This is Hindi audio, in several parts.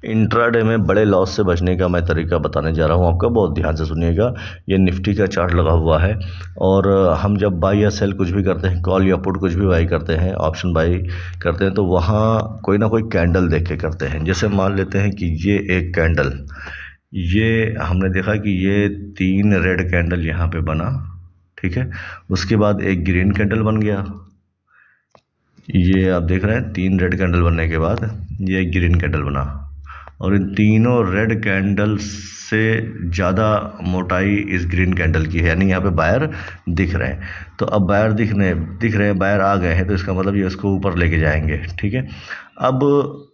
इंट्राडे में बड़े लॉस से बचने का मैं तरीका बताने जा रहा हूँ आपका, बहुत ध्यान से सुनिएगा। ये निफ्टी का चार्ट लगा हुआ है और हम जब बाई या सेल कुछ भी करते हैं, कॉल या पुट कुछ भी बाई करते हैं, ऑप्शन बाई करते हैं, तो वहाँ कोई ना कोई कैंडल देख के करते हैं। जैसे मान लेते हैं कि ये एक कैंडल, ये हमने देखा कि ये 3 रेड कैंडल यहाँ पे बना, ठीक है। उसके बाद एक ग्रीन कैंडल बन गया, ये आप देख रहे हैं 3 रेड कैंडल बनने के बाद ये एक ग्रीन कैंडल बना, और इन तीनों रेड कैंडल से ज़्यादा मोटाई इस ग्रीन कैंडल की है, यानी यहाँ पे बायर दिख रहे हैं। तो अब बायर दिख रहे हैं, बायर आ गए हैं, तो इसका मतलब ये इसको ऊपर लेके जाएंगे, ठीक है। अब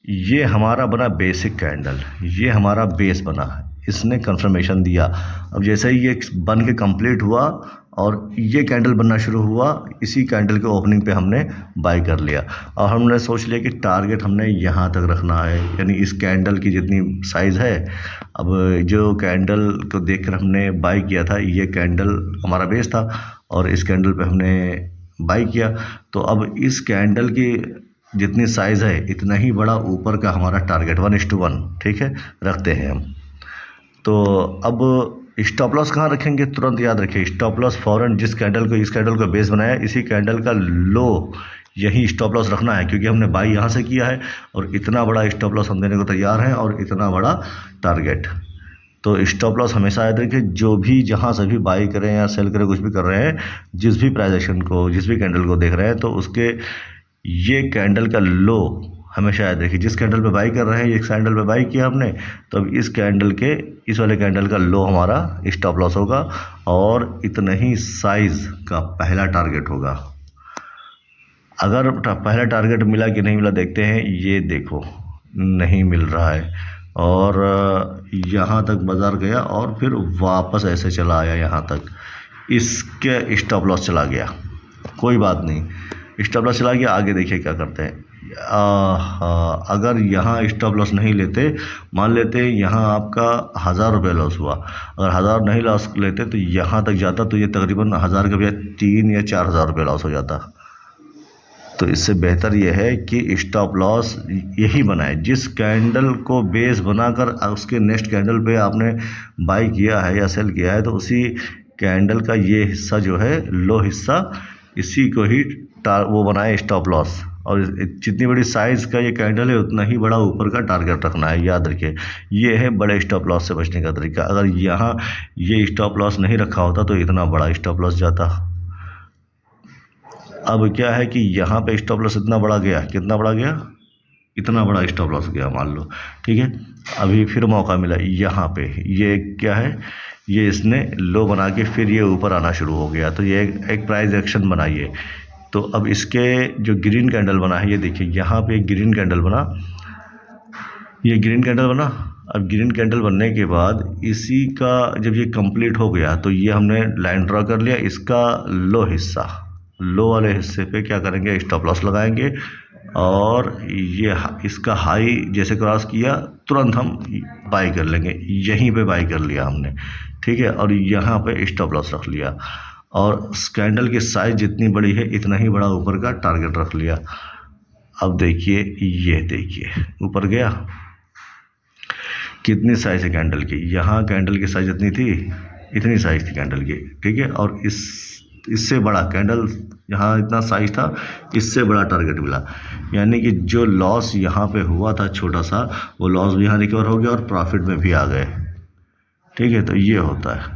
ये हमारा बना बेसिक कैंडल, ये हमारा बेस बना, इसने कंफर्मेशन दिया। अब जैसे ही ये बन के कंप्लीट हुआ और ये कैंडल बनना शुरू हुआ, इसी कैंडल के ओपनिंग पे हमने बाई कर लिया और हमने सोच लिया कि टारगेट हमने यहाँ तक रखना है, यानी इस कैंडल की जितनी साइज़ है। अब जो कैंडल को देखकर हमने बाई किया था, ये कैंडल हमारा बेस था और इस कैंडल पे हमने बाई किया। तो अब इस कैंडल की जितनी साइज़ है, इतना ही बड़ा ऊपर का हमारा टारगेट 1:1, ठीक है, रखते हैं हम। तो अब स्टॉप लॉस कहाँ रखेंगे, तुरंत याद रखिए, स्टॉप लॉस फ़ौरन जिस कैंडल को, इस कैंडल को बेस बनाया, इसी कैंडल का लो यही स्टॉप लॉस रखना है, क्योंकि हमने बाई यहाँ से किया है और इतना बड़ा स्टॉप लॉस हम देने को तैयार हैं और इतना बड़ा टारगेट। तो स्टॉप लॉस हमेशा याद रखिए, जो भी जहाँ से भी बाई करें या सेल करें, कुछ भी कर रहे हैं, जिस भी प्राइस एक्शन को, जिस भी कैंडल को देख रहे हैं, तो उसके ये कैंडल का लो हमेशा याद रखिए। जिस कैंडल पे बाई कर रहे हैं, इस कैंडल पे बाई किया हमने, तो अब इस कैंडल के, इस वाले कैंडल का लो हमारा स्टॉप लॉस होगा और इतना ही साइज़ का पहला टारगेट होगा। अगर पहला टारगेट मिला कि नहीं मिला देखते हैं। ये देखो नहीं मिल रहा है और यहाँ तक बाज़ार गया और फिर वापस ऐसे चला आया यहाँ तक, इसके स्टॉप लॉस चला गया। कोई बात नहीं, स्टॉप लॉस चला गया, आगे देखिए क्या करते हैं। अगर यहाँ स्टॉप लॉस नहीं लेते, मान लेते यहाँ आपका 1000 रुपये लॉस हुआ, अगर 1000 नहीं लॉस लेते तो यहाँ तक जाता, तो ये तकरीबन 1000 के बजाय 3 या 4000 रुपये लॉस हो जाता। तो इससे बेहतर यह है कि स्टॉप लॉस यही बनाए, जिस कैंडल को बेस बनाकर उसके नेक्स्ट कैंडल पे आपने बाई किया है या सेल किया है, तो उसी कैंडल का ये हिस्सा जो है, लो हिस्सा, इसी को ही वो बनाए स्टॉप लॉस। और जितनी बड़ी साइज़ का ये कैंडल है, उतना ही बड़ा ऊपर का टारगेट रखना है, याद रखिए। ये है बड़े स्टॉप लॉस से बचने का तरीका। अगर यहाँ ये स्टॉप लॉस नहीं रखा होता तो इतना बड़ा स्टॉप लॉस जाता। अब क्या है कि यहाँ पे स्टॉप लॉस इतना बड़ा गया, कितना बड़ा गया, इतना बड़ा स्टॉप लॉस गया मान लो, ठीक है। अभी फिर मौका मिला यहाँ पे, ये क्या है, ये इसने लो बना के फिर ये ऊपर आना शुरू हो गया, तो ये एक प्राइस एक्शन बनाइए। तो अब इसके जो ग्रीन कैंडल बना है, ये देखिए यहाँ पे एक ग्रीन कैंडल बना, ये ग्रीन कैंडल बना। अब ग्रीन कैंडल बनने के बाद इसी का जब ये कंप्लीट हो गया, तो ये हमने लाइन ड्रॉ कर लिया, इसका लो हिस्सा, लो वाले हिस्से पे क्या करेंगे, स्टॉप लॉस लगाएंगे और ये इसका हाई जैसे क्रॉस किया, तुरंत हम बाई कर लेंगे। यहीं पे बाई कर लिया हमने, ठीक है, और यहाँ पे स्टॉप लॉस रख लिया और कैंडल की साइज़ जितनी बड़ी है, इतना ही बड़ा ऊपर का टारगेट रख लिया। अब देखिए, ये देखिए ऊपर गया, कितनी साइज़ है कैंडल की, यहाँ कैंडल की साइज़ इतनी थी, इतनी साइज़ थी कैंडल की, ठीक है। और इससे बड़ा कैंडल, यहाँ इतना साइज़ था, इससे बड़ा टारगेट मिला, यानी कि जो लॉस यहाँ पे हुआ था छोटा सा, वो लॉस भी यहाँ रिकवर हो गया और प्रॉफिट में भी आ गए, ठीक है। तो ये होता है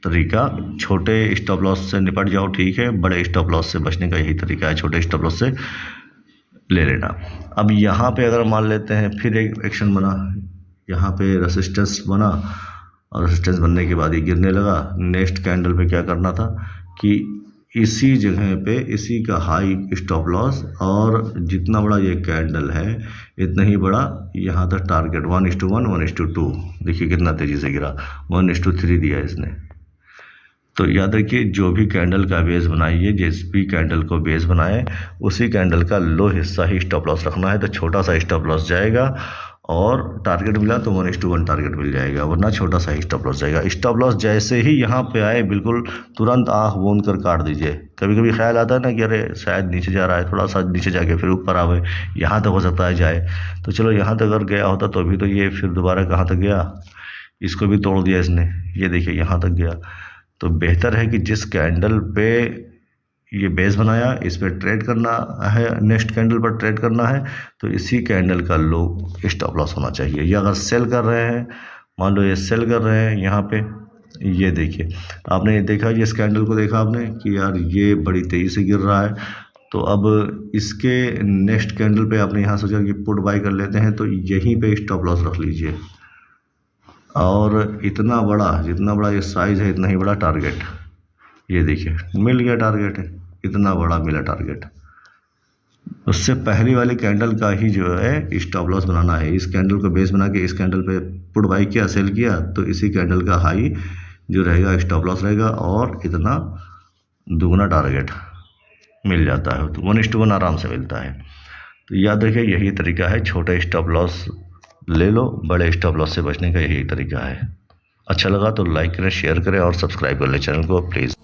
तरीका, छोटे स्टॉप लॉस से निपट जाओ, ठीक है, बड़े स्टॉप लॉस से बचने का यही तरीका है, छोटे स्टॉप लॉस से ले लेना। अब यहाँ पे अगर मान लेते हैं फिर एक एक्शन बना, यहाँ पे रेसिस्टेंस बना और रेसिस्टेंस बनने के बाद ये गिरने लगा। नेक्स्ट कैंडल पे क्या करना था कि इसी जगह पे इसी का हाई स्टॉप लॉस, और जितना बड़ा ये कैंडल है इतना ही बड़ा यहाँ तक टारगेट, 1:1, 1:2, देखिए कितना तेज़ी से गिरा, 1:3 दिया इसने। तो याद रखिए, जो भी कैंडल का बेस बनाइए, जिस भी कैंडल को बेस बनाए, उसी कैंडल का लो हिस्सा ही स्टॉप लॉस रखना है, तो छोटा सा स्टॉप लॉस जाएगा और टारगेट मिला तो 1:1 टारगेट मिल जाएगा, वरना छोटा सा स्टॉप लॉस जाएगा। स्टॉप लॉस जैसे ही यहाँ पे आए बिल्कुल तुरंत आँख मूंद कर काट दीजिए। कभी कभी ख्याल आता है ना कि अरे शायद नीचे जा रहा है, थोड़ा सा नीचे जाके फिर ऊपर आवे, यहाँ तक हो सकता है जाए, तो चलो यहाँ तक अगर गया होता तो अभी तो ये फिर दोबारा कहाँ तक गया, इसको भी तोड़ दिया इसने, ये देखिए यहाँ तक गया। तो बेहतर है कि जिस कैंडल पे ये बेस बनाया इस पर ट्रेड करना है, नेक्स्ट कैंडल पर ट्रेड करना है, तो इसी कैंडल का लो स्टॉप लॉस होना चाहिए। या अगर सेल कर रहे हैं, मान लो ये सेल कर रहे हैं यहाँ पे, ये देखिए आपने ये देखा, ये इस कैंडल को देखा आपने कि यार ये बड़ी तेज़ी से गिर रहा है, तो अब इसके नेक्स्ट कैंडल पे आपने यहाँ सोचा कि पुट बाई कर लेते हैं, तो यहीं पे स्टॉप लॉस रख लीजिए। और इतना बड़ा, जितना बड़ा ये साइज़ है इतना ही बड़ा टारगेट, ये देखिए मिल गया टारगेट, इतना बड़ा मिला टारगेट। उससे पहली वाली कैंडल का ही जो है स्टॉप लॉस बनाना है। इस कैंडल को बेस बना के इस कैंडल पे पुट बाई किया, सेल किया, तो इसी कैंडल का हाई जो रहेगा स्टॉप लॉस रहेगा, और इतना दुगना टारगेट मिल जाता है, तो 1:1 आराम से मिलता है। तो याद रखिए यही तरीका है, छोटे स्टॉप लॉस ले लो, बड़े स्टॉप लॉस से बचने का यही तरीका है। अच्छा लगा तो लाइक करें, शेयर करें और सब्सक्राइब कर लें चैनल को प्लीज़।